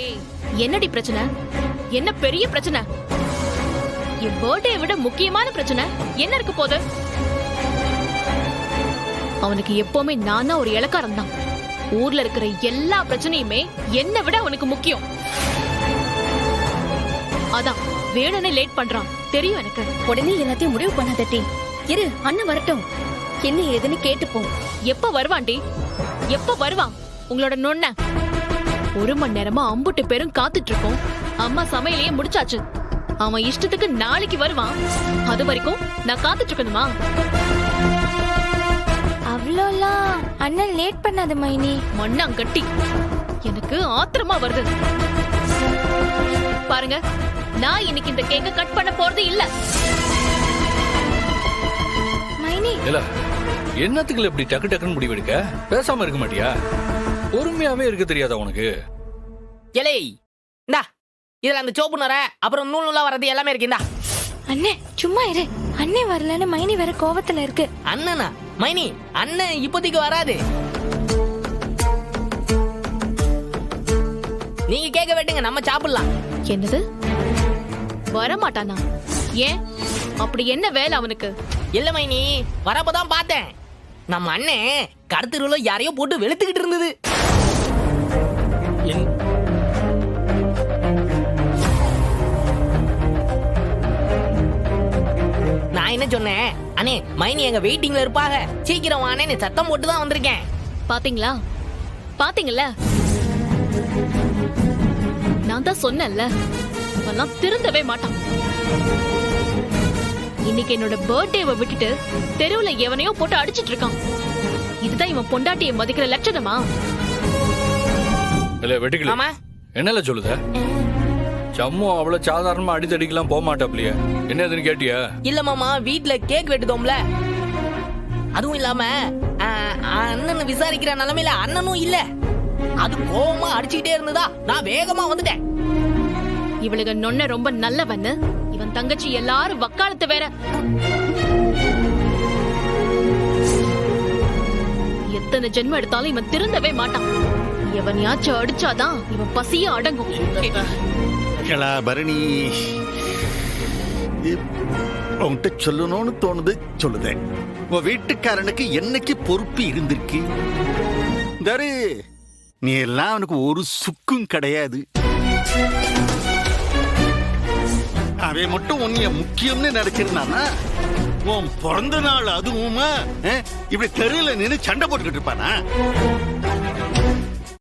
ஏய், என்னடி பிரச்சனை? என்ன பெரிய பிரச்சனை? என் பர்த்டே விட முக்கியமான பிரச்சனை என்ன இருக்கு போது? அவனுக்கு எப்பவுமே நானா ஒரு இலக்காரம் தான். ஊர்ல இருக்கிற எல்லா பிரச்சனையுமே என்னை விட அவனுக்கு முக்கியம். அதான் வேணும்னே லேட் பண்றான். தெரியும் எனக்கு. உடனே எல்லாத்தையும் முடிவு பண்ணாதட்டி. இரு, அண்ணன் வரட்டும். என்ன ஏதுன்னு கேட்டுப்போம். எப்ப வருவான்டி? எப்ப வருவான் உங்களோட நொண்ண? 1 மணி நேரமா அம்புட்டு பேரும் காத்துட்டு இருக்கோம். அம்மா சமையலையே முடிச்சாச்சு. அவன் இஷ்டத்துக்கு நாளைக்கு வருவான். அது வரைக்கும் நான் காத்துட்டு இருக்கணுமா? அவ்வளோலாம் அண்ணன் லேட் பண்ணாத மைனி. மண்ணாங்கட்டி, எனக்கு ஆத்திரமா வருது. பாருங்க, நான் இன்னைக்கு இந்த கேக்க கட் பண்ண போறது இல்ல. மைனி, இல்ல என்னத்துக்குள்ள இப்படி டக்கு டக்குன்னு முடிவெடுக்க? பேசாம இருக்க மாட்டியா? பொறுமையாவே இருக்க தெரியாதா உனக்கு? எலே இந்தா, இதுல அந்த சோப்பு நுரை அப்புறம் நூல் நூலா வர்றது எல்லாமே இருக்கு. இந்தா அண்ணே சும்மா இரு. அண்ணே வரலன்னு மைனி வேற கோவத்துல இருக்கு. அண்ணனா? மைனி, அண்ணன் இப்போதைக்கு வராது. நீங்க கேட்க வேட்டுங்க, நம்ம சாப்பிடலாம். என்னது? வரமாட்டானா? ஏன்? அப்படி என்ன வேலை அவனுக்கு? இல்ல மைனி, வரப்பதான் பார்த்தேன். நம்ம அண்ணன் கடத்தருவுல யாரையோ போட்டு வெளுத்துக்கிட்டு இருந்தது. நான் என்ன சொன்னேன்? அண்ணே, மைனி எங்க வெயிட்டிங்ல இருப்பாங்க, சீக்கிரம் வானே சத்தம் போட்டு தான் வந்திருக்கேன். பாத்தீங்களா? பாத்தீங்கல்ல? நான் தான் சொன்னேன்ல, அவெல்லாம் திருந்தவே மாட்டான். இன்னைக்கு என்னோட பர்த்டேவை விட்டுட்டு தெருவுல எவனையோ போட்டு அடிச்சிட்டு இருக்கான். இதுதான் இவன் பொண்டாட்டியை மதிக்கிற லட்சணமா? இல்ல வெட்டிக்கல. ஆமா, என்னல சொல்லுத? சம்மு அவ்வளவு சாதாரணமா அடித்தடிக்கலாம் போக மாட்டாப்லையே. என்ன எதுன்னு கேட்டியா? இல்ல மாமா, வீட்ல கேக் வெட்டுதோம்ல. அதுவும் இல்லாம அண்ணன் விசாரிக்கிற நிலைமையில அண்ணனும் இல்ல. அது கோவமா அடிச்சுக்கிட்டே இருந்ததா நான் வேகமா வந்துட்டேன். இவளுக நொன்ன ரொம்ப நல்லவன்னு இவன் தங்கச்சி எல்லாரும் வக்காலத்து வேற. எத்தனை ஜென்மம் எடுத்தாலும் இவன் திருந்தவே மாட்டான். எவனையாச்சும் அடிச்சாதான் இவன் பசிய அடங்கும். பரணி, உன்கிட்ட சொல்லணும்னு தோணுது, சொல்லுதேன். உன் வீட்டுக்காரனுக்கு என்னைக்கு பொறுப்பு இருந்திருக்கு? தரு, நீ எல்லாம் அவனுக்கு ஒரு சுக்கும் கிடையாது. அவன் மட்டும் உன்னைய முக்கியம்னு நினைச்சிருந்தானா உன் பிறந்த நாள் அதுவுமா இப்படி தெருவில் நின்று சண்டை போட்டுக்கிட்டு இருப்பானா?